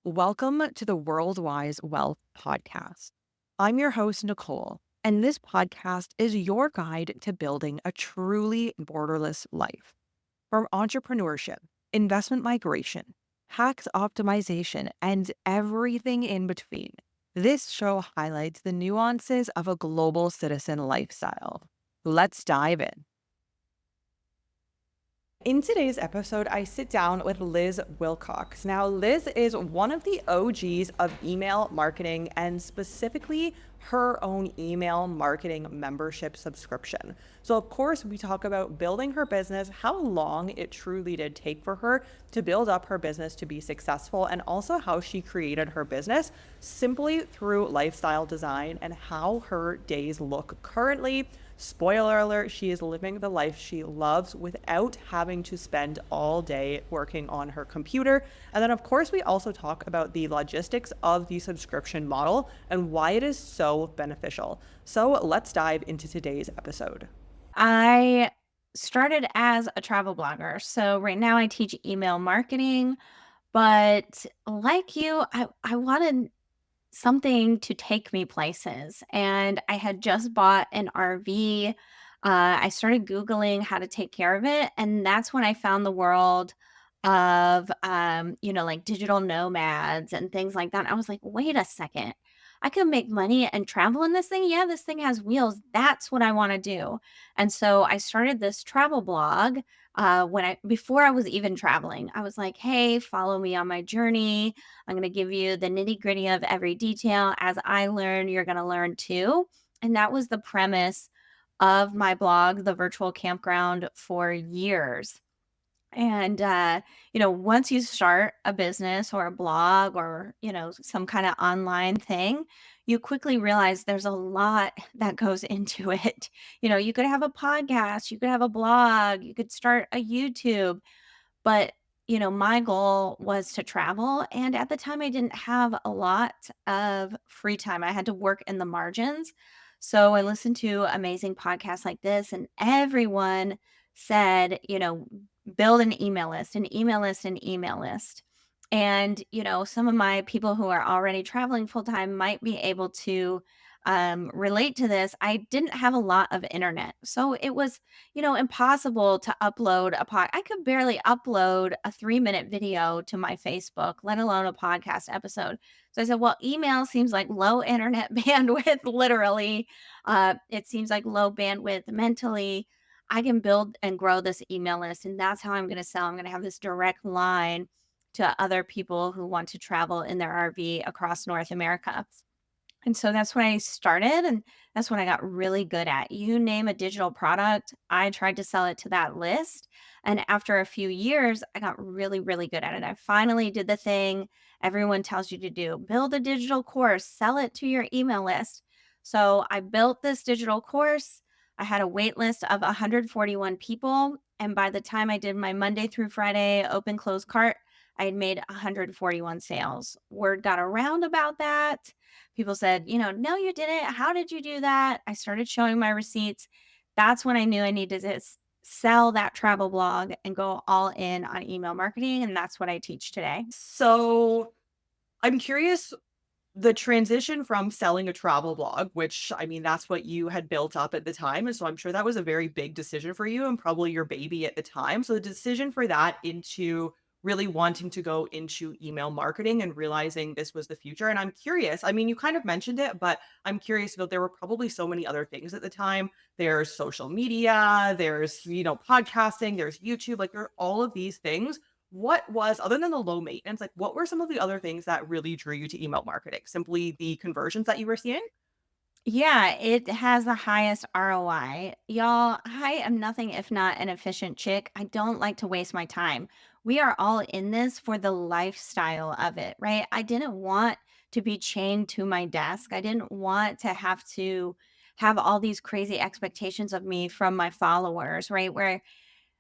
Welcome to the Worldwise Wealth Podcast. I'm your host, Nicole, and this podcast is your guide to building a truly borderless life. From entrepreneurship, investment migration, tax optimization, and everything in between, this show highlights the nuances of a global citizen lifestyle. Let's dive in. In today's episode, I sit down with Liz Wilcox. Now, Liz is one of the OGs of email marketing and specifically her own email marketing membership subscription. So, of course, we talk about building her business, how long it truly did take for her to build up her business to be successful, and also how she created her business simply through lifestyle design and how her days look currently. Spoiler alert, she is living the life she loves without having to spend all day working on her computer. And then, of course, we also talk about the logistics of the subscription model and why it is so beneficial. So let's dive into today's episode. I started as a travel blogger. So right now I teach email marketing, but like you, I wanted something to take me places. And I had just bought an RV. I started Googling how to take care of it. And that's when I found the world of, like digital nomads and things like that. I was like, wait a second. I could make money and travel in this thing. Yeah, this thing has wheels. That's what I want to do. And so I started this travel blog before I was even traveling. I was like, hey, follow me on my journey. I'm going to give you the nitty gritty of every detail. As I learn, you're going to learn too. And that was the premise of my blog, The Virtual Campground, for years. And, once you start a business or a blog or, some kind of online thing, you quickly realize there's a lot that goes into it. You could have a podcast, you could have a blog, you could start a YouTube, but, my goal was to travel. And at the time, I didn't have a lot of free time. I had to work in the margins. So I listened to amazing podcasts like this, and everyone said, build an email list, an email list, an email list. And, some of my people who are already traveling full time might be able to relate to this. I didn't have a lot of internet. So it was impossible to upload I could barely upload a 3-minute video to my Facebook, let alone a podcast episode. So I said, well, email seems like low internet bandwidth, literally. It seems like low bandwidth mentally. I can build and grow this email list, and that's how I'm going to sell. I'm going to have this direct line to other people who want to travel in their RV across North America. And so that's when I started, and that's when I got really good at. You name a digital product, I tried to sell it to that list. And after a few years, I got really, really good at it. I finally did the thing everyone tells you to do: build a digital course, sell it to your email list. So I built this digital course. I had a wait list of 141 people. And by the time I did my Monday through Friday open close cart, I had made 141 sales. Word got around about that. People said, "No, you didn't. How did you do that?" I started showing my receipts. That's when I knew I needed to sell that travel blog and go all in on email marketing. And that's what I teach today. So I'm curious the transition from selling a travel blog, which I mean, that's what you had built up at the time. And so I'm sure that was a very big decision for you and probably your baby at the time. So the decision for that into really wanting to go into email marketing and realizing this was the future. And I'm curious, I mean, you kind of mentioned it, but I'm curious, there were probably so many other things at the time. There's social media, there's, podcasting, there's YouTube, like there are all of these things. What was, other than the low maintenance, like, what were some of the other things that really drew you to email marketing? Simply the conversions that you were seeing? Yeah, it has the highest ROI. Y'all, I am nothing if not an efficient chick. I don't like to waste my time. We are all in this for the lifestyle of it, right? I didn't want to be chained to my desk. I didn't want to have all these crazy expectations of me from my followers, right? Where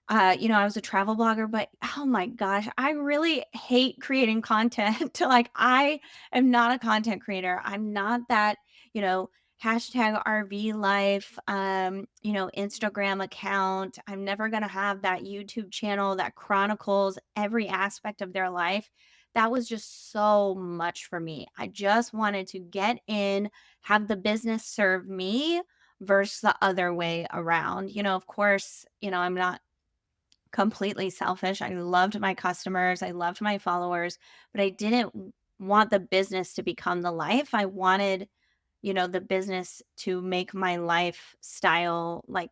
I was a travel blogger, but oh my gosh, I really hate creating content. Like, I am not a content creator. I'm not that, you know, hashtag RV life, Instagram account. I'm never going to have that YouTube channel that chronicles every aspect of their life. that was just so much for me. I just wanted to get in, have the business serve me versus the other way around. Of course, I'm not completely selfish. I loved my customers, I loved my followers, but I didn't want the business to become the life. I wanted, the business to make my lifestyle like,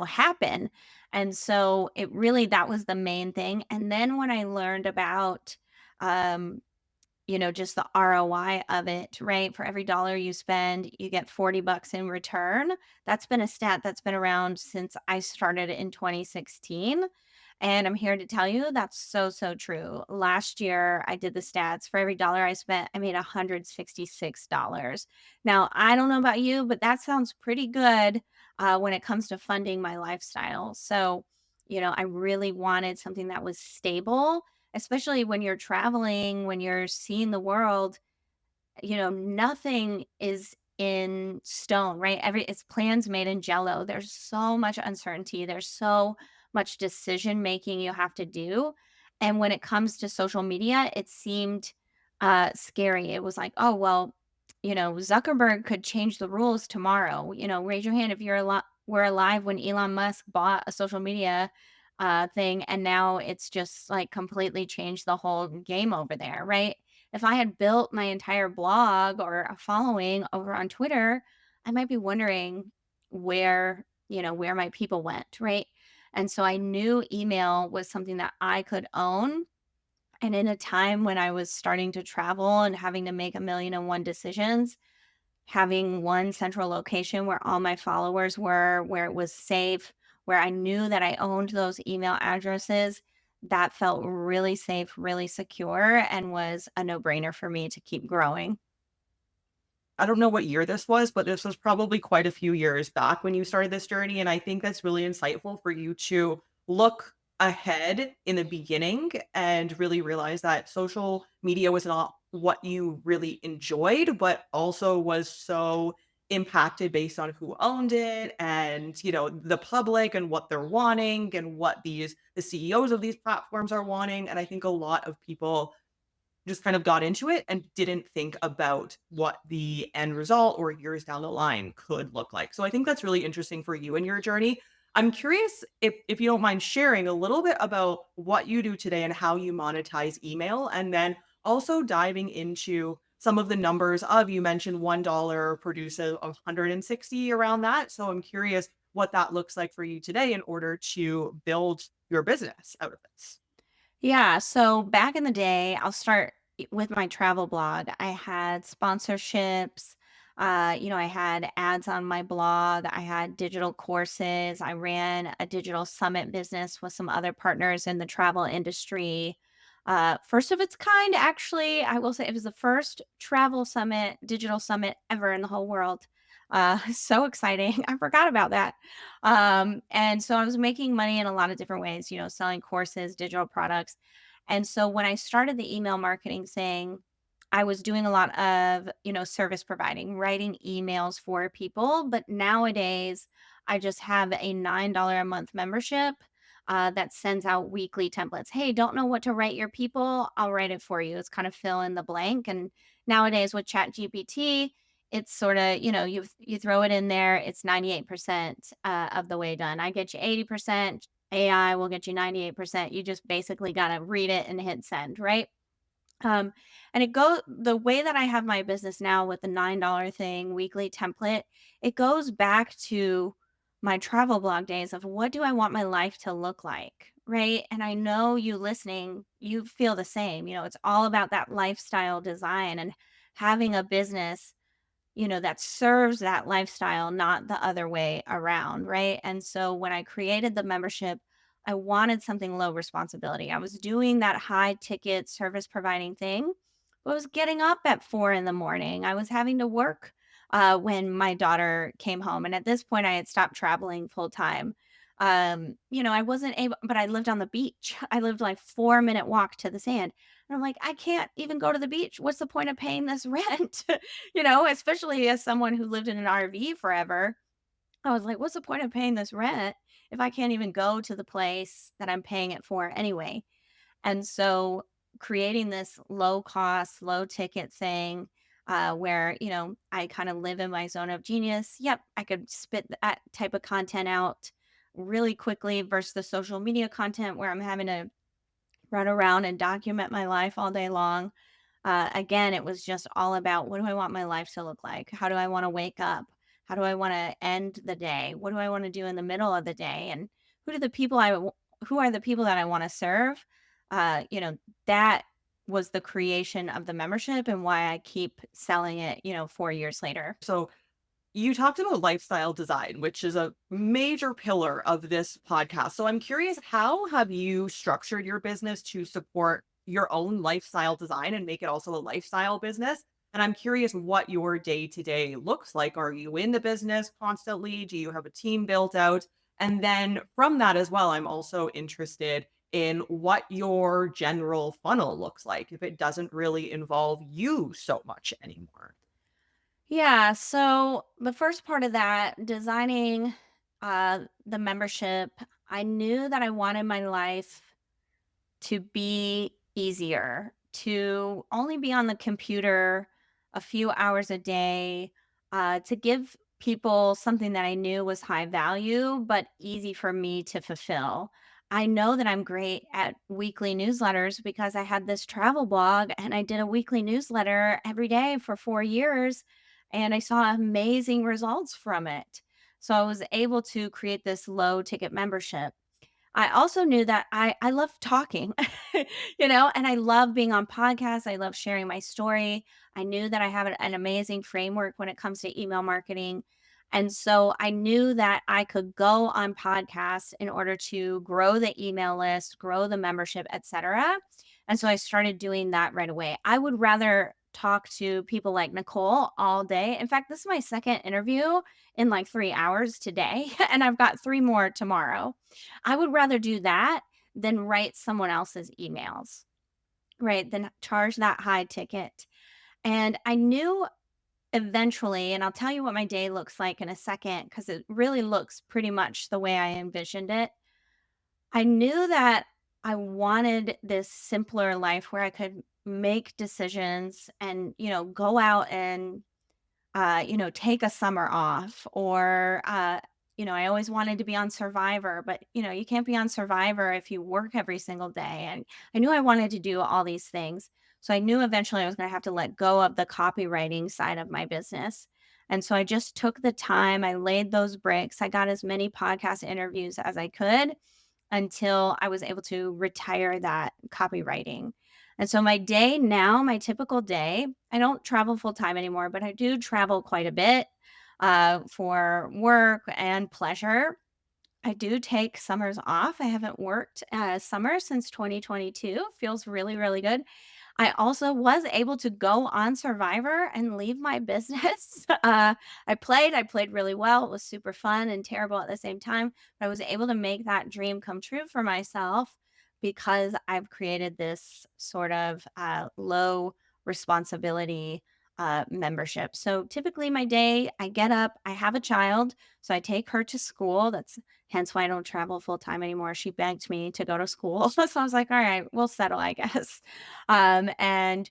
happen. And so it really, that was the main thing. And then when I learned about, um, just the ROI of it, right? For every dollar you spend, you get 40 bucks in return. That's been a stat that's been around since I started in 2016. And I'm here to tell you that's so, so true. Last year, I did the stats. For every dollar I spent, I made $166. Now, I don't know about you, but that sounds pretty good when it comes to funding my lifestyle. So, I really wanted something that was stable, especially when you're traveling, when you're seeing the world. Nothing is in stone, right? It's plans made in jello. There's so much uncertainty. There's so much decision making you have to do. And when it comes to social media, it seemed scary. It was like, oh, well, Zuckerberg could change the rules tomorrow. Raise your hand if were alive when Elon Musk bought a social media thing, and now it's just like completely changed the whole game over there, right? If I had built my entire blog or a following over on Twitter, I might be wondering where my people went, right? And so I knew email was something that I could own. And in a time when I was starting to travel and having to make a million and one decisions, having one central location where all my followers were, where it was safe, where I knew that I owned those email addresses, that felt really safe, really secure, and was a no-brainer for me to keep growing. I don't know what year this was, but this was probably quite a few years back when you started this journey. And I think that's really insightful for you to look ahead in the beginning and really realize that social media was not what you really enjoyed, but also was so impacted based on who owned it and the public and what they're wanting and what the CEOs of these platforms are wanting. And I think a lot of people just kind of got into it and didn't think about what the end result or years down the line could look like. So I think that's really interesting for you and your journey. I'm curious if you don't mind sharing a little bit about what you do today and how you monetize email, and then also diving into some of the numbers of you mentioned $1 produces 160 around that. So I'm curious what that looks like for you today in order to build your business out of this. Yeah, so back in the day, I'll start with my travel blog. I had sponsorships, I had ads on my blog, I had digital courses, I ran a digital summit business with some other partners in the travel industry. First of its kind, actually, I will say it was the first travel summit, digital summit ever in the whole world. So exciting. I forgot about that. And so I was making money in a lot of different ways, selling courses, digital products. And so when I started the email marketing thing, I was doing a lot of, service providing, writing emails for people. But nowadays, I just have a $9 a month membership that sends out weekly templates. Hey, don't know what to write your people? I'll write it for you. It's kind of fill in the blank. And nowadays with Chat GPT, it's sorta, you throw it in there, it's 98% of the way done. I get you 80%, AI will get you 98%. You just basically gotta read it and hit send, right? Um, and it go the way that I have my business now with the $9 thing, weekly template, it goes back to my travel blog days of what do I want my life to look like, right? And I know you listening, you feel the same. It's all about that lifestyle design and having a business that serves that lifestyle, not the other way around, right? And so when I created the membership, I wanted something low responsibility. I was doing that high ticket service providing thing, but I was getting up at 4 in the morning. I was having to work when my daughter came home. And at this point, I had stopped traveling full time. I wasn't able, but I lived on the beach. I lived like 4 minute walk to the sand. And I'm like, I can't even go to the beach. What's the point of paying this rent? Especially as someone who lived in an RV forever, I was like, what's the point of paying this rent if I can't even go to the place that I'm paying it for anyway? And so creating this low cost, low ticket thing where, I kind of live in my zone of genius. Yep, I could spit that type of content out really quickly versus the social media content where I'm having to run around and document my life all day long. Again, it was just all about what do I want my life to look like? How do I want to wake up? How do I want to end the day? What do I want to do in the middle of the day? And who do the people who are the people that I want to serve? That was the creation of the membership and why I keep selling it, 4 years later. So you talked about lifestyle design, which is a major pillar of this podcast. So I'm curious, how have you structured your business to support your own lifestyle design and make it also a lifestyle business? And I'm curious what your day to day looks like. Are you in the business constantly? Do you have a team built out? And then from that as well, I'm also interested in what your general funnel looks like if it doesn't really involve you so much anymore. Yeah, so the first part of that, designing the membership, I knew that I wanted my life to be easier, to only be on the computer a few hours a day, to give people something that I knew was high value, but easy for me to fulfill. I know that I'm great at weekly newsletters because I had this travel blog and I did a weekly newsletter every day for 4 years and I saw amazing results from it. So I was able to create this low ticket membership. I also knew that I love talking, and I love being on podcasts. I love sharing my story. I knew that I have an amazing framework when it comes to email marketing. And so I knew that I could go on podcasts in order to grow the email list, grow the membership, etc. And so I started doing that right away. I would rather talk to people like Nicole all day. In fact, this is my second interview in like 3 hours today, and I've got three more tomorrow. I would rather do that than write someone else's emails, right? Than charge that high ticket. And I knew eventually, and I'll tell you what my day looks like in a second because it really looks pretty much the way I envisioned it. I knew that I wanted this simpler life where I could make decisions and, go out and take a summer off or, I always wanted to be on Survivor, but, you can't be on Survivor if you work every single day. And I knew I wanted to do all these things. So I knew eventually I was going to have to let go of the copywriting side of my business. And so I just took the time, I laid those bricks, I got as many podcast interviews as I could until I was able to retire that copywriting. And so my day now, my typical day, I don't travel full time anymore, but I do travel quite a bit for work and pleasure. I do take summers off. I haven't worked summer since 2022. Feels really, really good. I also was able to go on Survivor and leave my business. I played really well. It was super fun and terrible at the same time. But I was able to make that dream come true for myself because I've created this sort of low responsibility membership. So typically, my day, I get up, I have a child, so I take her to school. That's hence why I don't travel full time anymore. She begged me to go to school. So I was like, all right, we'll settle, I guess. And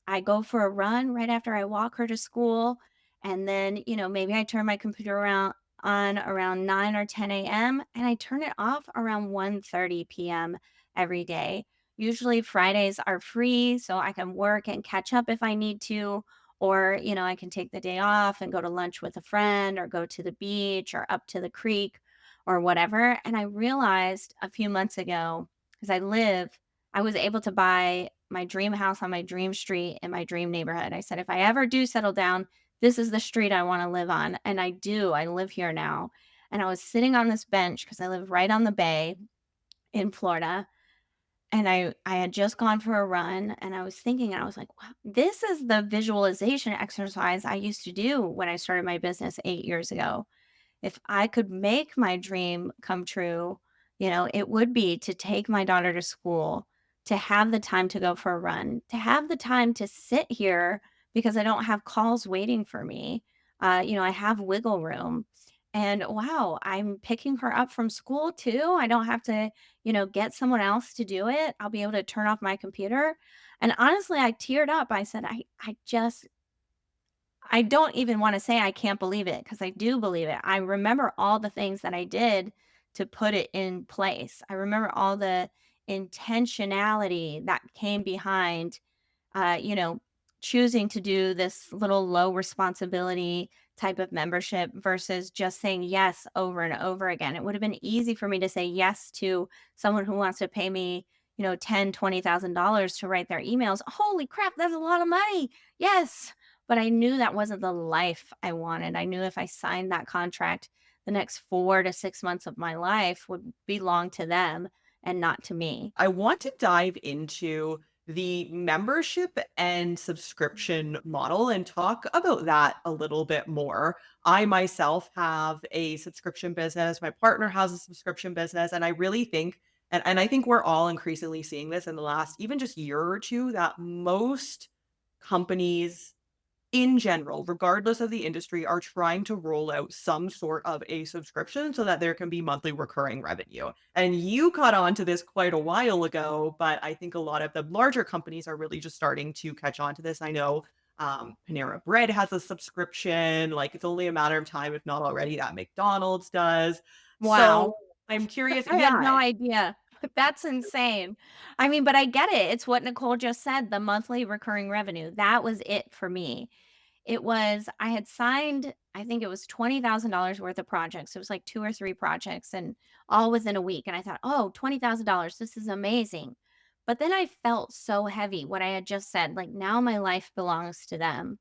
I go for a run right after I walk her to school. And then, maybe I turn my computer around on around 9 or 10 a.m. and I turn it off around 1:30 p.m. every day. Usually Fridays are free, so I can work and catch up if I need to. Or, I can take the day off and go to lunch with a friend or go to the beach or up to the creek or whatever. And I realized a few months ago, because I was able to buy my dream house on my dream street in my dream neighborhood. I said, if I ever do settle down, this is the street I want to live on. And I do. I live here now. And I was sitting on this bench because I live right on the bay in Florida. And I had just gone for a run and I was thinking, and I was like, wow, this is the visualization exercise I used to do when I started my business 8 years ago. If I could make my dream come true, it would be to take my daughter to school, to have the time to go for a run, to have the time to sit here because I don't have calls waiting for me. I have wiggle room. And wow, I'm picking her up from school too. I don't have to, get someone else to do it. I'll be able to turn off my computer. And honestly, I teared up. I said, I don't even wanna say I can't believe it because I do believe it. I remember all the things that I did to put it in place. I remember all the intentionality that came behind, uh, you know, choosing to do this little low responsibility type of membership versus just saying yes over and over again. It would have been easy for me to say yes to someone who wants to pay me, $10,000, $20,000 to write their emails. Holy crap, that's a lot of money. Yes. But I knew that wasn't the life I wanted. I knew if I signed that contract, the next 4 to 6 months of my life would belong to them and not to me. I want to dive into the membership and subscription model and talk about that a little bit more. I myself have a subscription business. My partner has a subscription business. And I really think, and I think we're all increasingly seeing this in the last even just year or two, that most companies in general, regardless of the industry, are trying to roll out some sort of a subscription so that there can be monthly recurring revenue. And you caught on to this quite a while ago, but I think a lot of the larger companies are really just starting to catch on to this. I know Panera Bread has a subscription. Like it's only a matter of time, if not already, that McDonald's does. So Wow. I'm curious. I had no Yeah, idea. That's insane. I mean, but I get it. It's what Nicole just said, the monthly recurring revenue. That was it for me. It was I had signed, I think it was $20,000 worth of projects. It was like 2 or 3 projects and all within a week, and I thought, "Oh, $20,000, this is amazing." But then I felt so heavy, what I had just said, like, now my life belongs to them.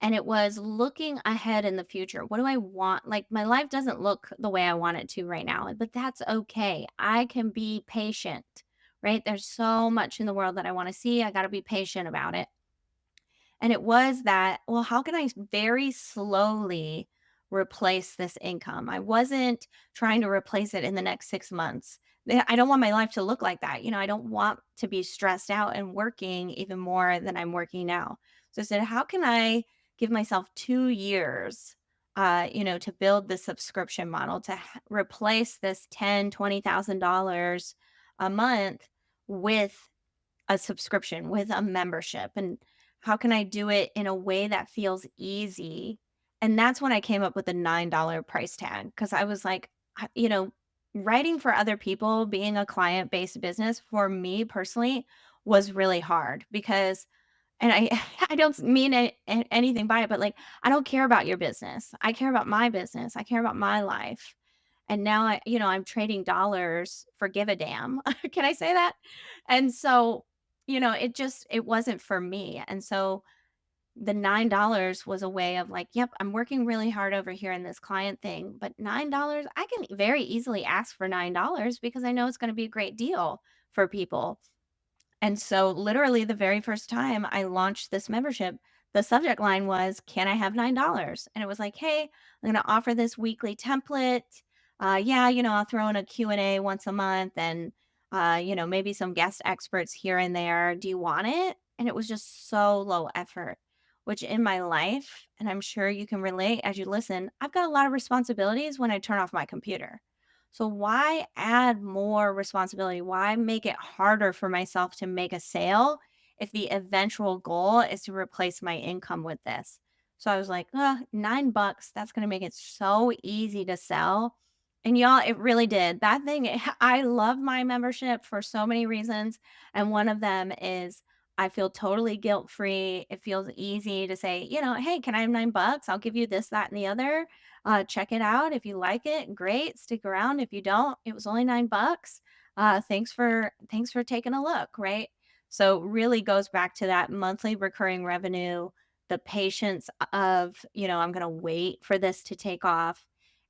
And it was looking ahead in the future. What do I want? Like, my life doesn't look the way I want it to right now, but that's okay. I can be patient, right? There's so much in the world that I want to see. I got to be patient about it. And it was that, well, how can I very slowly replace this income? I wasn't trying to replace it in the next 6 months. I don't want my life to look like that. I don't want to be stressed out and working even more than I'm working now. So I said, how can I give myself 2 years, to build the subscription model to replace this $10,000, $20,000 a month with a subscription, with a membership, and how can I do it in a way that feels easy? And that's when I came up with the $9 price tag because I was like, writing for other people, being a client-based business for me personally was really hard because and I I don't mean anything by it, but, like, I don't care about your business. I care about my business. I care about my life. And now I'm trading dollars for give a damn. Can I say that? And so, it wasn't for me. And so the $9 was a way of like, yep, I'm working really hard over here in this client thing, but $9, I can very easily ask for $9 because I know it's going to be a great deal for people. And so literally the very first time I launched this membership, the subject line was, "Can I have $9?" And it was like, "Hey, I'm gonna offer this weekly template. Yeah, I'll throw in a Q&A once a month and maybe some guest experts here and there. Do you want it?" And it was just so low effort, which in my life, and I'm sure you can relate as you listen, I've got a lot of responsibilities when I turn off my computer. So why add more responsibility? Why make it harder for myself to make a sale if the eventual goal is to replace my income with this? So I was like, $9, that's going to make it so easy to sell. And y'all, it really did. That thing, I love my membership for so many reasons. And one of them is I feel totally guilt free. It feels easy to say, hey, can I have $9? I'll give you this, that, and the other. Check it out. If you like it, great. Stick around. If you don't, it was only $9. Thanks for taking a look, right? So really goes back to that monthly recurring revenue, the patience of, I'm gonna wait for this to take off.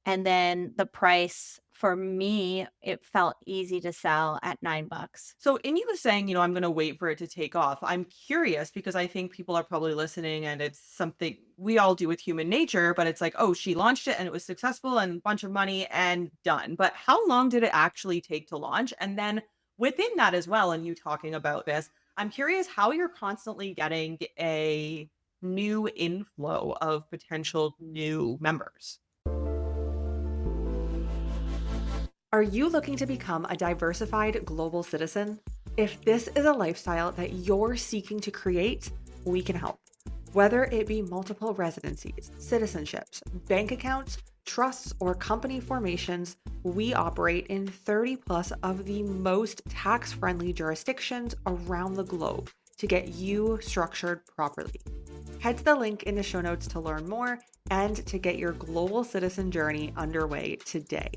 And then the price for me, it felt easy to sell at $9. so in you saying, I'm going to wait for it to take off, I'm curious because I think people are probably listening and it's something we all do with human nature, but it's like, oh, she launched it and it was successful and a bunch of money and done. But how long did it actually take to launch? And then within that as well, and you talking about this, I'm curious how you're constantly getting a new inflow of potential new members. Are you looking to become a diversified global citizen? If this is a lifestyle that you're seeking to create, we can help. Whether it be multiple residencies, citizenships, bank accounts, trusts, or company formations, we operate in 30 plus of the most tax friendly jurisdictions around the globe to get you structured properly. Head to the link in the show notes to learn more and to get your global citizen journey underway today.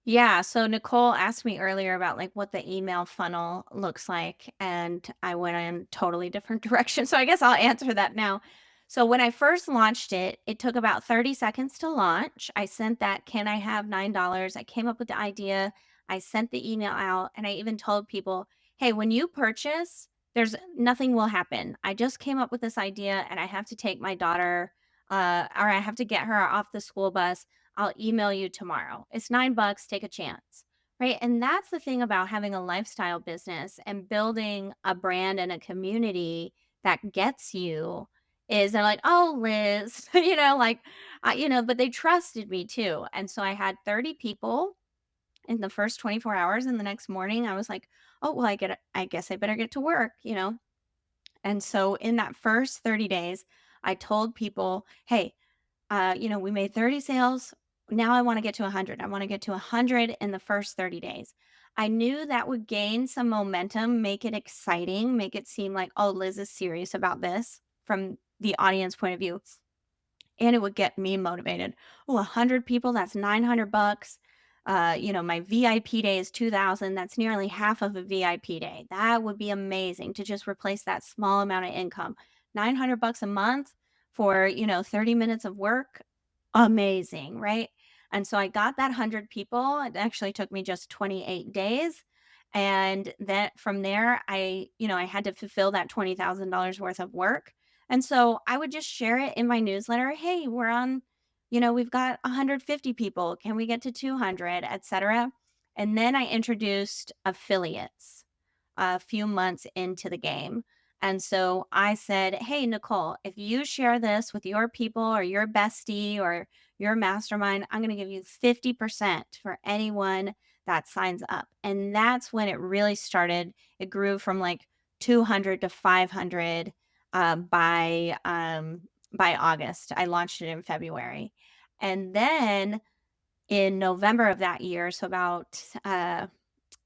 Yeah, so Nicole asked me earlier about like what the email funnel looks like, and I went in totally different direction. So I guess I'll answer that now. So when I first launched it, it took about 30 seconds to launch. I sent that, can I have $9? I came up with the idea. I sent the email out, and I even told people, hey, when you purchase, there's nothing will happen. I just came up with this idea, and I have to take my daughter, or I have to get her off the school bus. I'll email you tomorrow. It's $9, take a chance. Right. And that's the thing about having a lifestyle business and building a brand and a community that gets you is they're like, oh, Liz, but they trusted me too. And so I had 30 people in the first 24 hours. And the next morning I was like, oh, well, I guess I better get to work. And so in that first 30 days, I told people, hey, we made 30 sales. Now I want to get to 100. I want to get to 100 in the first 30 days. I knew that would gain some momentum, make it exciting, make it seem like, oh, Liz is serious about this from the audience point of view. And it would get me motivated. Oh, 100 people, that's $900. My VIP day is 2,000. That's nearly half of a VIP day. That would be amazing to just replace that small amount of income. $900 a month for, 30 minutes of work. Amazing, right? And so I got that 100 people. It actually took me just 28 days. And then from there, I had to fulfill that $20,000 worth of work. And so I would just share it in my newsletter. Hey, we've got 150 people. Can we get to 200, etc.? And then I introduced affiliates a few months into the game. And so I said, hey, Nicole, if you share this with your people or your bestie or your mastermind, I'm going to give you 50% for anyone that signs up. And that's when it really started. It grew from like 200 to 500 by August. I launched it in February. And then in November of that year, so about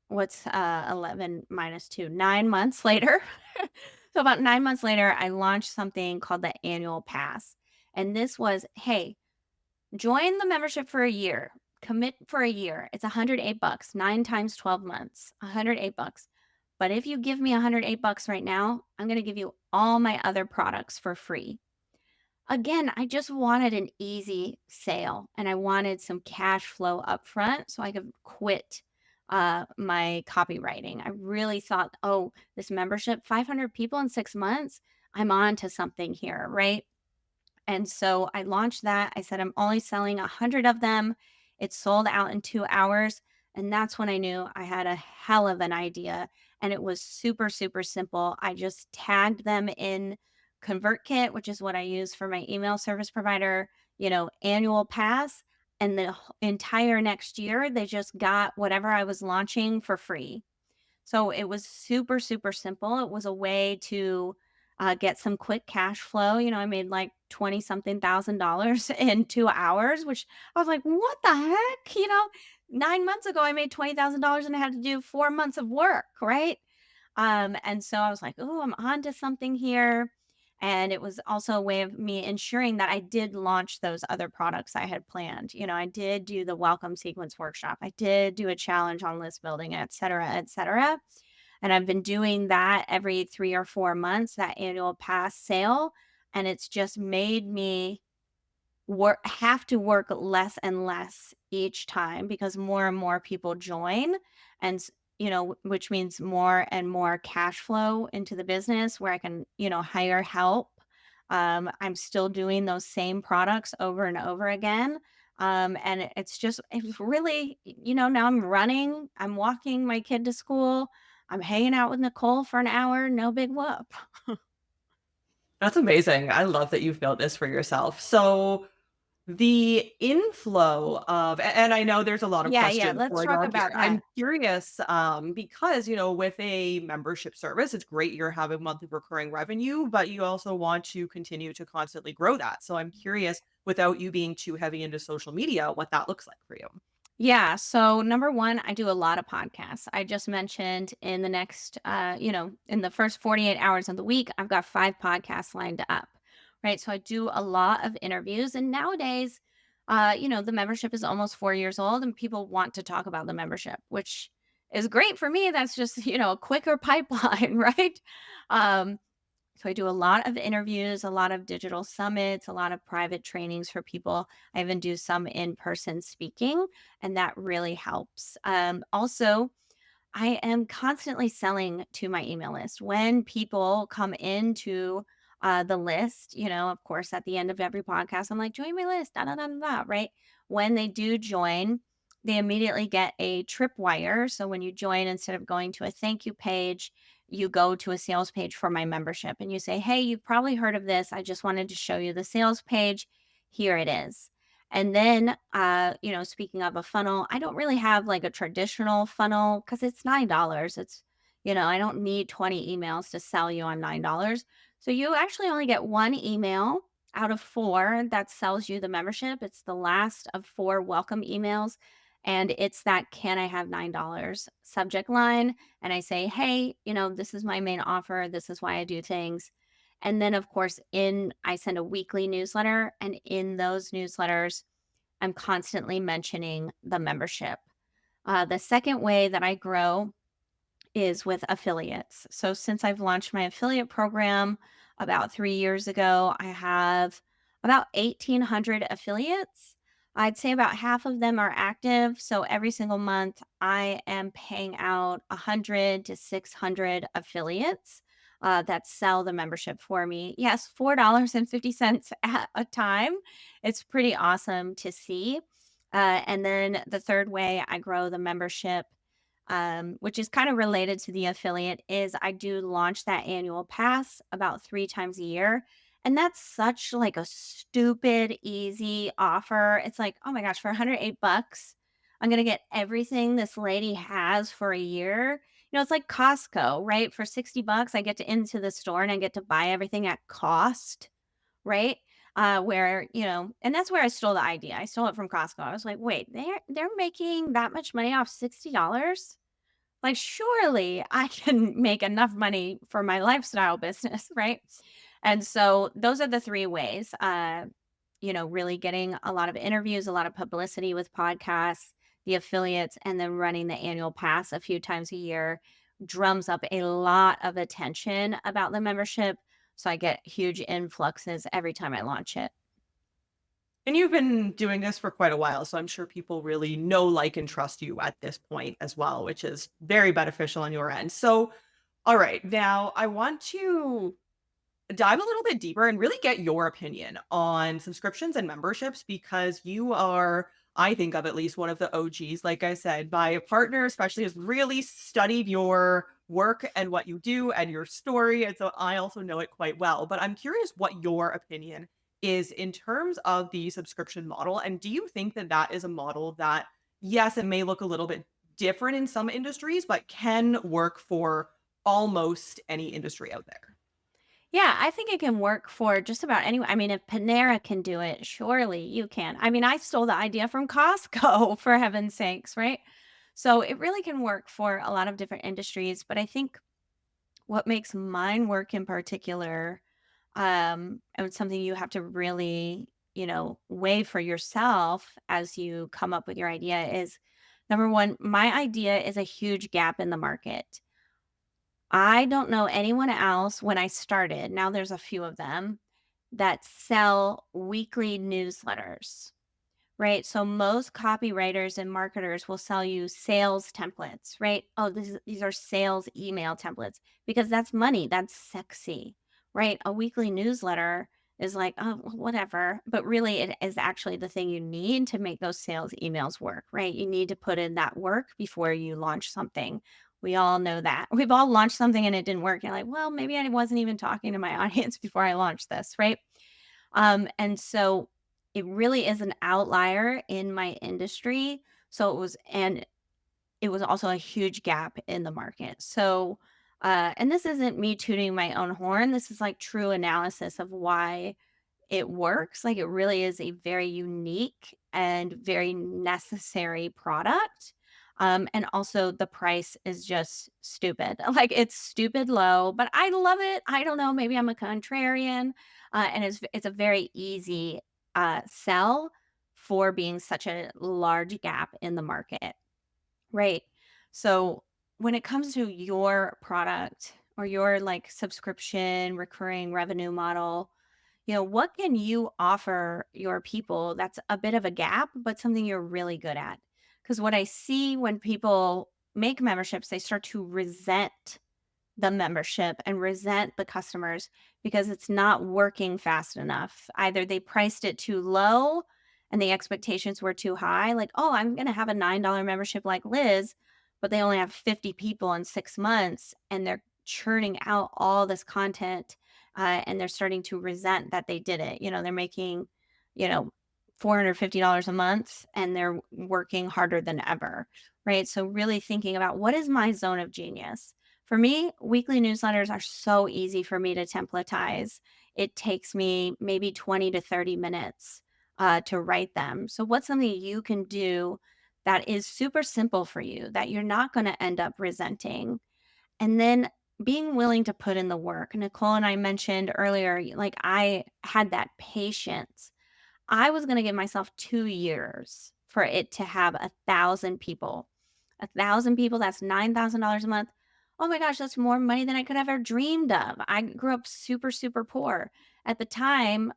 what's 11 minus 2, 9 months later. So about 9 months later, I launched something called the annual pass. And this was, hey, join the membership for a year, commit for a year. It's $108, 9 times 12 months, $108. But if you give me $108 right now, I'm going to give you all my other products for free. Again, I just wanted an easy sale and I wanted some cash flow upfront so I could quit my copywriting. I really thought, oh, this membership, 500 people in 6 months, I'm on to something here, right? And so I launched that. I said, I'm only selling 100 of them. It sold out in 2 hours. And that's when I knew I had a hell of an idea. And it was super, super simple. I just tagged them in ConvertKit, which is what I use for my email service provider, annual pass. And the entire next year, they just got whatever I was launching for free. So it was super, super simple. It was a way to get some quick cash flow. I made like 20 something $1,000 in 2 hours, which I was like, what the heck? 9 months ago, I made $20,000 and I had to do 4 months of work, right? And so I was like, oh, I'm on to something here. And it was also a way of me ensuring that I did launch those other products I had planned. I did do the welcome sequence workshop. I did do a challenge on list building, et cetera, et cetera. And I've been doing that every 3 or 4 months, that annual pass sale. And it's just made me have to work less and less each time because more and more people join and which means more and more cash flow into the business where I can hire help. I'm still doing those same products over and over again. And it's really, now I'm walking my kid to school, I'm hanging out with Nicole for an hour, no big whoop. That's amazing. I love that you've built this for yourself. So the inflow of and I know there's a lot of Yeah, yeah, questions let's going talk on here. about I'm that. curious, because, with a membership service, it's great you're having monthly recurring revenue, but you also want to continue to constantly grow that. So I'm curious, without you being too heavy into social media, what that looks like for you. Yeah. So number one, I do a lot of podcasts. I just mentioned in the next, in the first 48 hours of the week, I've got 5 podcasts lined up. Right. So I do a lot of interviews. And nowadays, the membership is almost 4 years old and people want to talk about the membership, which is great for me. That's just, a quicker pipeline, right? Um, so I do a lot of interviews, a lot of digital summits, a lot of private trainings for people. I even do some in-person speaking, and that really helps. Also, I am constantly selling to my email list. When people come into the list, of course, at the end of every podcast, I'm like, join my list, da da da da, da, right? When they do join, they immediately get a tripwire. So when you join, instead of going to a thank you page, you go to a sales page for my membership and you say, hey, you've probably heard of this. I just wanted to show you the sales page. Here it is. And then, speaking of a funnel, I don't really have like a traditional funnel because it's $9. I don't need 20 emails to sell you on $9. So you actually only get one email out of four that sells you the membership. It's the last of four welcome emails. And it's that can I have $9 subject line. And I say, hey, this is my main offer. This is why I do things. And then, of course, I send a weekly newsletter. And in those newsletters, I'm constantly mentioning the membership. The second way that I grow is with affiliates. So since I've launched my affiliate program about 3 years ago, I have about 1,800 affiliates. I'd say about half of them are active. So every single month, I am paying out 100 to 600 affiliates that sell the membership for me. Yes, $4.50 at a time. It's pretty awesome to see. And then the third way I grow the membership, which is kind of related to the affiliate, is I do launch that annual pass about 3 times a year. And that's such like a stupid, easy offer. It's like, oh my gosh, for 108 bucks, I'm going to get everything this lady has for a year. It's like Costco, right? For 60 bucks, I get to into the store and I get to buy everything at cost, right? And that's where I stole the idea. I stole it from Costco. I was like, wait, they're making that much money off $60? Like, surely I can make enough money for my lifestyle business, right? And so those are the 3 ways, really getting a lot of interviews, a lot of publicity with podcasts, the affiliates, and then running the annual pass a few times a year drums up a lot of attention about the membership. So I get huge influxes every time I launch it. And you've been doing this for quite a while, so I'm sure people really know, like, and trust you at this point as well, which is very beneficial on your end. So, all right, now I want to dive a little bit deeper and really get your opinion on subscriptions and memberships because you are, I think of at least one of the OGs. Like I said, my partner especially has really studied your work and what you do and your story. And so I also know it quite well. But I'm curious what your opinion is in terms of the subscription model. And do you think that that is a model that, yes, it may look a little bit different in some industries, but can work for almost any industry out there? Yeah, I think it can work for just about anyone. I mean, if Panera can do it, surely you can. I mean, I stole the idea from Costco for heaven's sakes, right? So it really can work for a lot of different industries. But I think what makes mine work in particular, and it's something you have to really, weigh for yourself as you come up with your idea is number one, my idea is a huge gap in the market. I don't know anyone else when I started, now there's a few of them, that sell weekly newsletters, right? So most copywriters and marketers will sell you sales templates, right? Oh, these are sales email templates because that's money, that's sexy, right? A weekly newsletter is like, oh, whatever. But really, it is actually the thing you need to make those sales emails work, right? You need to put in that work before you launch something. We all know that. We've all launched something and it didn't work. You're like, well, maybe I wasn't even talking to my audience before I launched this, right? And so it really is an outlier in my industry. So it was also a huge gap in the market. So, and this isn't me tooting my own horn. This is like true analysis of why it works. Like, it really is a very unique and very necessary product. And also the price is just stupid. Like, it's stupid low, but I love it. I don't know, maybe I'm a contrarian. And it's a very easy sell for being such a large gap in the market. Right. So when it comes to your product or your like subscription recurring revenue model, what can you offer your people that's a bit of a gap, but something you're really good at? Because what I see when people make memberships, they start to resent the membership and resent the customers because it's not working fast enough. Either they priced it too low and the expectations were too high, like, oh, I'm going to have a $9 membership like Liz, but they only have 50 people in 6 months and they're churning out all this content and they're starting to resent that they did it. They're making, you know, $450 a month and they're working harder than ever. Right. So, really thinking about what is my zone of genius? For me, weekly newsletters are so easy for me to templatize. It takes me maybe 20 to 30 minutes to write them. So, what's something you can do that is super simple for you that you're not going to end up resenting? And then being willing to put in the work. Nicole and I mentioned earlier, like, I had that patience. I was gonna give myself 2 years for it to have 1,000 people. 1,000 people, that's $9,000 a month. Oh my gosh, that's more money than I could ever dreamed of. I grew up super, super poor. At the time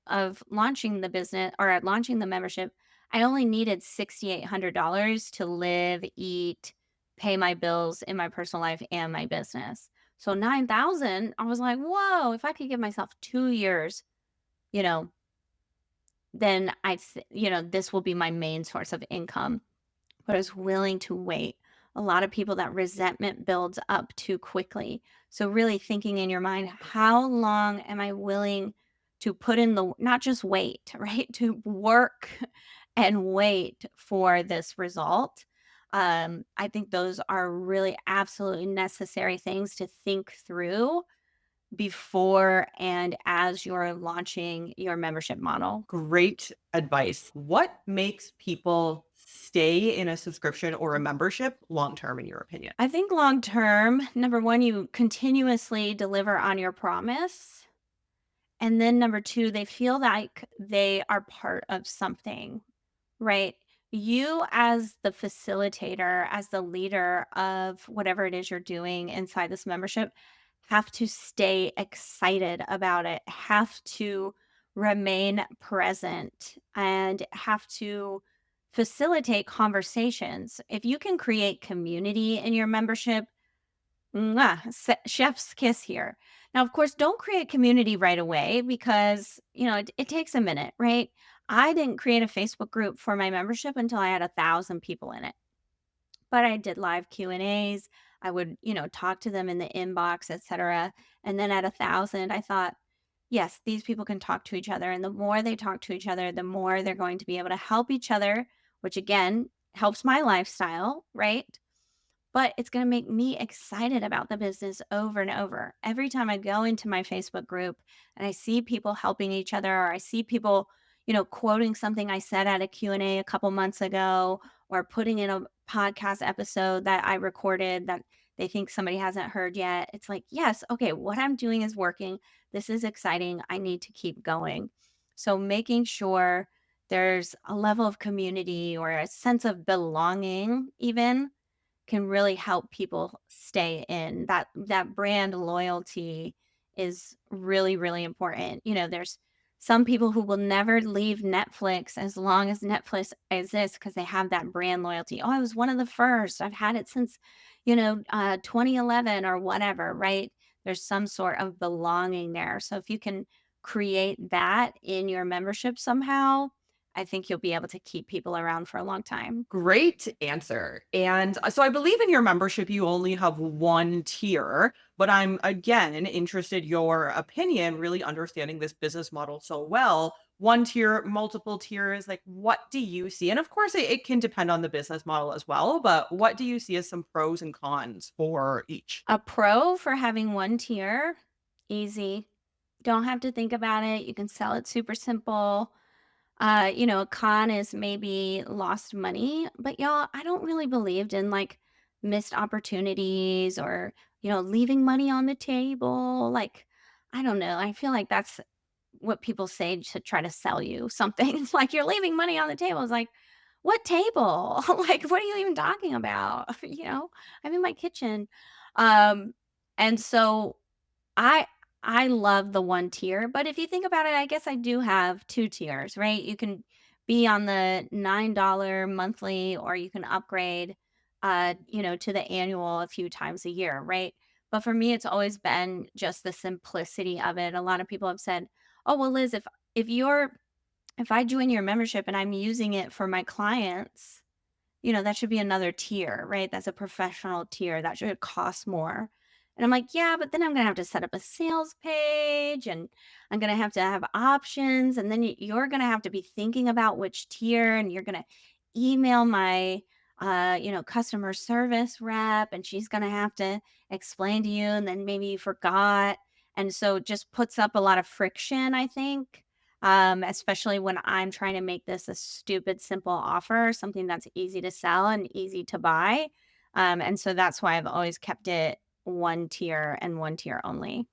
of launching the business or at launching the membership, I only needed $6,800 to live, eat, pay my bills in my personal life and my business. So 9,000, I was like, "Whoa, if I could give myself 2 years, you know, then this will be my main source of income." But I was willing to wait. A lot of people, that resentment builds up too quickly. So really thinking in your mind, how long am I willing to put in not just wait, right? To work and wait for this result. I think those are really absolutely necessary things to think through before and as you're launching your membership model. Great advice. What makes people stay in a subscription or a membership long term, in your opinion? I think long term, number one, you continuously deliver on your promise. And then number two, they feel like they are part of something, right? You, as the facilitator, as the leader of whatever it is you're doing inside this membership, have to stay excited about it, have to remain present, and have to facilitate conversations. If you can create community in your membership, mwah, chef's kiss here. Now, of course, don't create community right away because, it takes a minute, right? I didn't create a Facebook group for my membership until I had 1,000 people in it. But I did live Q&As. I would, talk to them in the inbox, etc. And then at 1,000, I thought, yes, these people can talk to each other. And the more they talk to each other, the more they're going to be able to help each other, which again helps my lifestyle, right? But it's gonna make me excited about the business over and over. Every time I go into my Facebook group and I see people helping each other, or I see people, quoting something I said at a Q&A a couple months ago, or putting in a podcast episode that I recorded that they think somebody hasn't heard yet. It's like, yes, okay, what I'm doing is working. This is exciting. I need to keep going. So making sure there's a level of community or a sense of belonging even can really help people stay in. That brand loyalty is really, really important. There's some people who will never leave Netflix as long as Netflix exists because they have that brand loyalty. Oh, I was one of the first. I've had it since, 2011 or whatever, right? There's some sort of belonging there. So if you can create that in your membership somehow, I think you'll be able to keep people around for a long time. Great answer. And so I believe in your membership, you only have one tier, but I'm again interested your opinion, really understanding this business model so well. one tier, multiple tiers? Like, what do you see? And of course, it can depend on the business model as well, but what do you see as some pros and cons for each? A pro for having one tier, easy. Don't have to think about it. You can sell it super simple. A con is maybe lost money, but y'all, I don't really believed in like missed opportunities or, leaving money on the table. Like, I don't know. I feel like that's what people say to try to sell you something. It's like you're leaving money on the table. It's like, what table? Like, what are you even talking about? I'm in my kitchen. Um, and so I I love the 1 tier, but if you think about it, I guess I do have 2 tiers, right? You can be on the $9 monthly or you can upgrade, to the annual a few times a year, right? But for me, it's always been just the simplicity of it. A lot of people have said, "Oh, well, Liz, if I join your membership and I'm using it for my clients, that should be another tier, right? That's a professional tier. That should cost more." And I'm like, yeah, but then I'm going to have to set up a sales page and I'm going to have options. And then you're going to have to be thinking about which tier and you're going to email my, customer service rep and she's going to have to explain to you. And then maybe you forgot. And so it just puts up a lot of friction, I think, especially when I'm trying to make this a stupid simple offer, something that's easy to sell and easy to buy. And so that's why I've always kept it 1 tier and 1 tier only.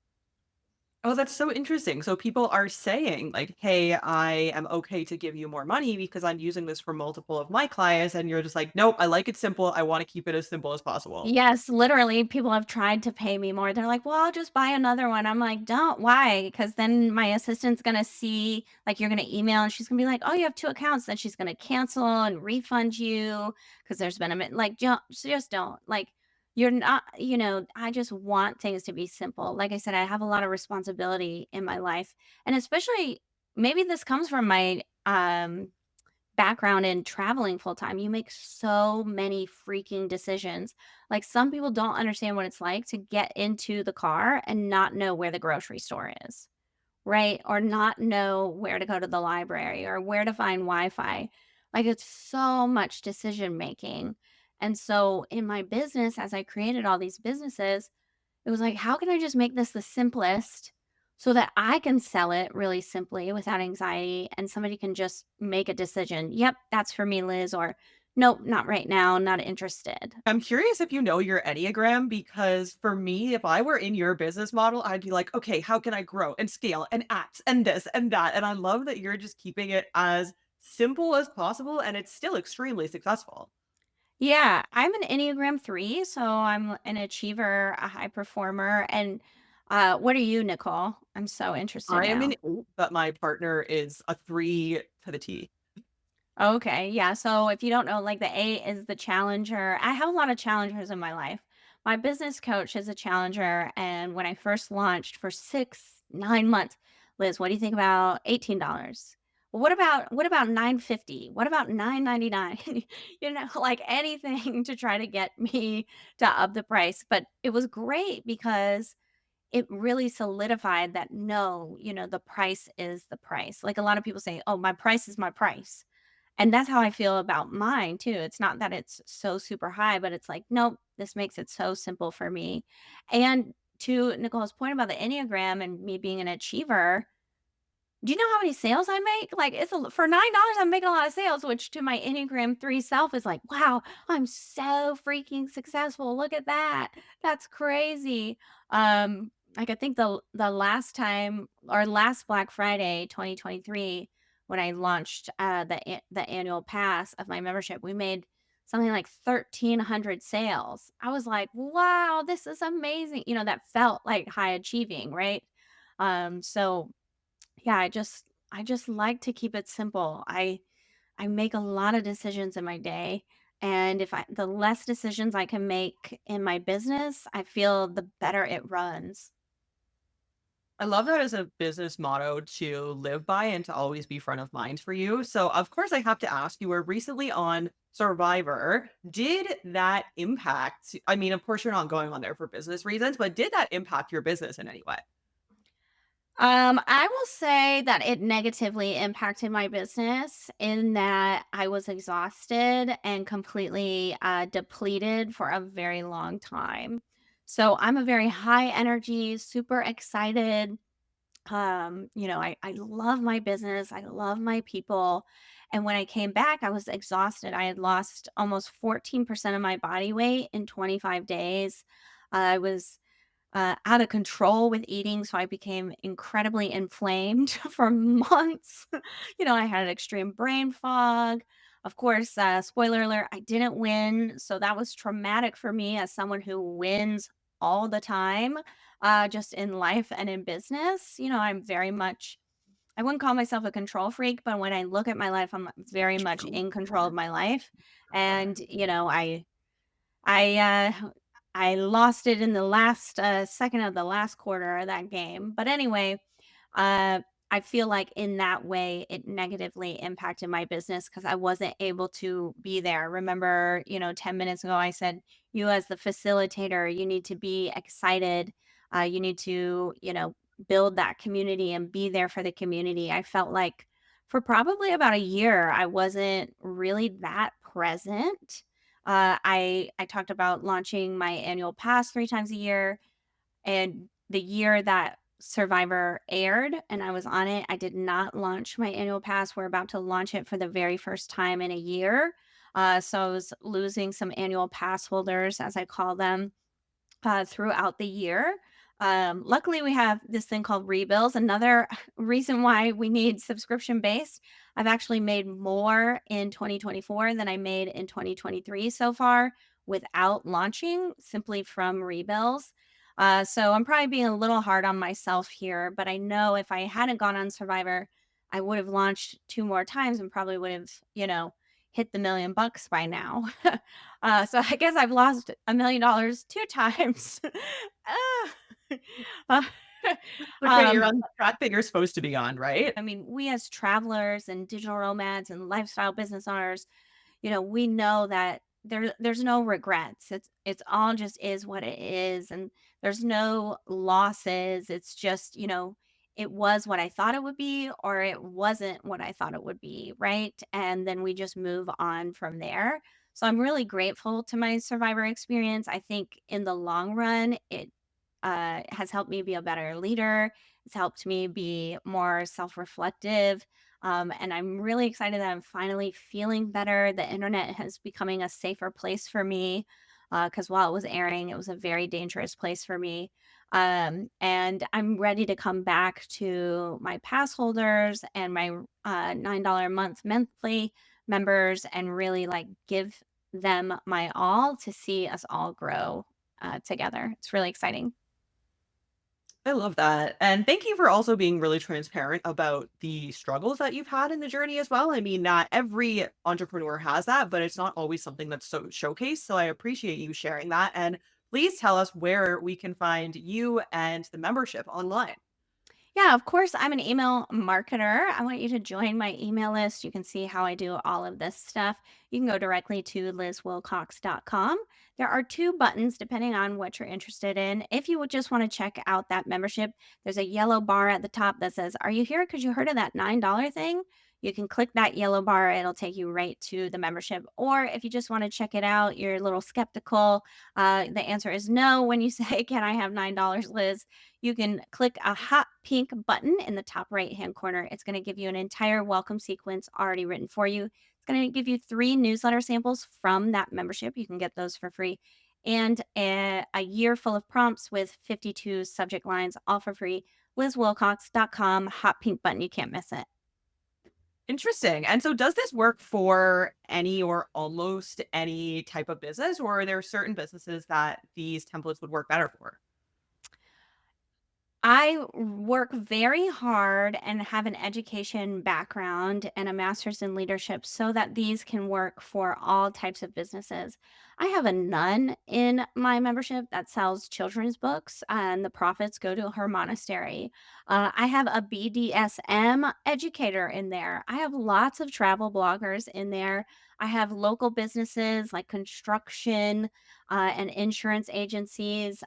Oh, that's so interesting. So people are saying like, "Hey, I am okay to give you more money because I'm using this for multiple of my clients." And you're just like, "Nope, I like it simple. I want to keep it as simple as possible." Yes, literally, people have tried to pay me more. They're like, "Well, I'll just buy another one." I'm like, "Don't. Why?" Because then my assistant's gonna see, like, you're gonna email, and she's gonna be like, "Oh, you have 2 accounts." Then she's gonna cancel and refund you because there's been like, just don't. Like, you're not. I just want things to be simple. Like I said, I have a lot of responsibility in my life, and especially maybe this comes from my background in traveling full time, you make so many freaking decisions. Like some people don't understand what it's like to get into the car and not know where the grocery store is, right? Or not know where to go to the library or where to find Wi-Fi. Like it's so much decision making. And so in my business, as I created all these businesses, it was like, how can I just make this the simplest so that I can sell it really simply without anxiety and somebody can just make a decision. Yep, that's for me, Liz, or nope, not right now, not interested. I'm curious if you know your Enneagram because for me, if I were in your business model, I'd be like, okay, how can I grow and scale and act and this and that? And I love that you're just keeping it as simple as possible and it's still extremely successful. Yeah, I'm an Enneagram 3, so I'm an achiever, a high performer. And what are you, Nicole? I'm so interested I am an now. 8, but my partner is a 3 to the T. Okay, yeah, so if you don't know, like, the A is the challenger. I have a lot of challengers in my life. My business coach is a challenger, and when I first launched for 6, 9 months, "Liz, what do you think about $18? Well, what about 9.50? What about 9.99?" Like, anything to try to get me to up the price, but it was great because it really solidified that, no, the price is the price. Like, a lot of people say, "Oh, my price is my price." And that's how I feel about mine too. It's not that it's so super high, but it's like, nope, this makes it so simple for me. And to Nicole's point about the Enneagram and me being an achiever, do you know how many sales I make? Like for $9, I'm making a lot of sales, which to my Enneagram 3 self is like, wow, I'm so freaking successful. Look at that. That's crazy. Like I think the last time or last Black Friday 2023, when I launched the annual pass of my membership, we made something like 1,300 sales. I was like, wow, this is amazing. That felt like high achieving, right? So yeah, I just like to keep it simple. I make a lot of decisions in my day, and if I the less decisions I can make in my business, I feel the better it runs. I love that as a business motto to live by and to always be front of mind for you. So, of course, I have to ask you were recently on Survivor. Did that impact? I mean, of course, you're not going on there for business reasons, but did that impact your business in any way? I will say that it negatively impacted my business in that I was exhausted and completely depleted for a very long time. So I'm a very high energy, super excited. I love my business. I love my people. And when I came back, I was exhausted. I had lost almost 14% of my body weight in 25 days. I was out of control with eating, so I became incredibly inflamed for months. I had extreme brain fog. Of course, spoiler alert, I didn't win. So that was traumatic for me as someone who wins all the time, just in life and in business. I'm very much, I wouldn't call myself a control freak, but when I look at my life, I'm very much True. in control of my life. And, I lost it in the last, second of the last quarter of that game, but anyway, uh, I feel like in that way, it negatively impacted my business because I wasn't able to be there. Remember, 10 minutes ago, I said, "You as the facilitator, you need to be excited. You need to, build that community and be there for the community." I felt like for probably about a year, I wasn't really that present. I talked about launching my annual pass 3 times a year, and the year that Survivor aired and I was on it, I did not launch my annual pass. We're about to launch it for the very first time in a year. So I was losing some annual pass holders, as I call them, throughout the year. Luckily, we have this thing called rebills. Another reason why we need subscription based. I've actually made more in 2024 than I made in 2023 so far without launching simply from rebills. So I'm probably being a little hard on myself here, but I know if I hadn't gone on Survivor, I would have launched two more times and probably would have, hit the $1,000,000 by now. So I guess I've lost $1,000,000 2 times. Ah. Uh, Okay, you're um, on the track that you're supposed to be on, right? I mean, we as travelers and digital nomads and lifestyle business owners, we know that there's no regrets. It's all just is what it is, and there's no losses. It's just, it was what I thought it would be or it wasn't what I thought it would be, right? And then we just move on from there. So I'm really grateful to my survivor experience. I think in the long run, it has helped me be a better leader. It's helped me be more self-reflective, and I'm really excited that I'm finally feeling better. The internet is becoming a safer place for me because while it was airing, it was a very dangerous place for me. And I'm ready to come back to my pass holders and my $9 a month monthly members and really like give them my all to see us all grow together. It's really exciting. I love that. And thank you for also being really transparent about the struggles that you've had in the journey as well. I mean, not every entrepreneur has that, but it's not always something that's so showcased. So I appreciate you sharing that. And please tell us where we can find you and the membership online. Yeah, of course, I'm an email marketer. I want you to join my email list. You can see how I do all of this stuff. You can go directly to lizwilcox.com. There are two buttons depending on what you're interested in. If you would just want to check out that membership, there's a yellow bar at the top that says, "Are you here because you heard of that $9 thing?" You can click that yellow bar, it'll take you right to the membership. Or if you just want to check it out, you're a little skeptical, the answer is no when you say, "Can I have $9, Liz?" You can click a hot pink button in the top right hand corner. It's going to give you an entire welcome sequence already written for you. It's going to give you 3 newsletter samples from that membership. You can get those for free. And a year full of prompts with 52 subject lines, all for free. LizWilcox.com, hot pink button. You can't miss it. Interesting. And so does this work for any or almost any type of business, or are there certain businesses that these templates would work better for? I work very hard and have an education background and a master's in leadership so that these can work for all types of businesses. I have a nun in my membership that sells children's books, and the profits go to her monastery. I have a BDSM educator in there. I have lots of travel bloggers in there. I have local businesses like construction and insurance agencies.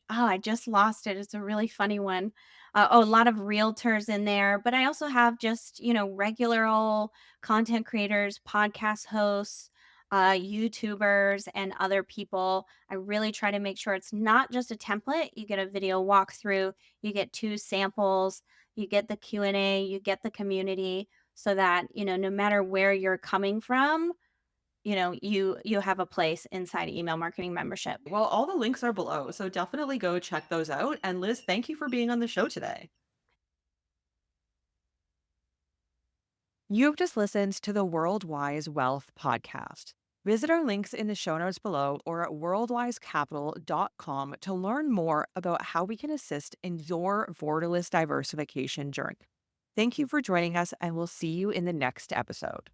I just lost it. It's a really funny one. Oh, a lot of realtors in there, but I also have just, regular old content creators, podcast hosts, YouTubers, and other people. I really try to make sure it's not just a template. You get a video walkthrough, you get two samples, you get the Q&A, you get the community so that, no matter where you're coming from, you have a place inside email marketing membership. Well, all the links are below, so definitely go check those out. And Liz, thank you for being on the show today. You've just listened to the Worldwise Wealth podcast. Visit our links in the show notes below or at worldwisecapital.com to learn more about how we can assist in your borderless diversification journey. Thank you for joining us, and we'll see you in the next episode.